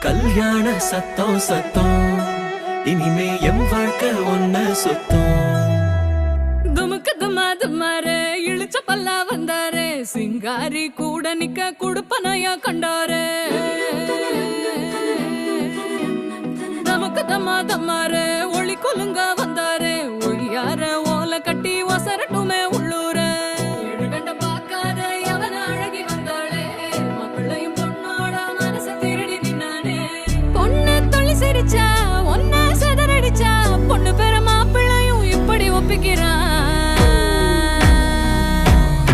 கல்யாண சத்தம் சத்தம் இனிமே எம் வாழ்க்கை ஒன்ன சுத்தம். துமுக்கு துமா துமாரே இழுச்ச பல்லா வந்தாரே சிங்காரி கூட நிக்க குடுப்பனையா கண்டாரே. தமுக்கு தமா தமாரே ஒளி கொலுங்க வந்தாரே ஒய்யார ஓலை கட்டி ஒசரட்டு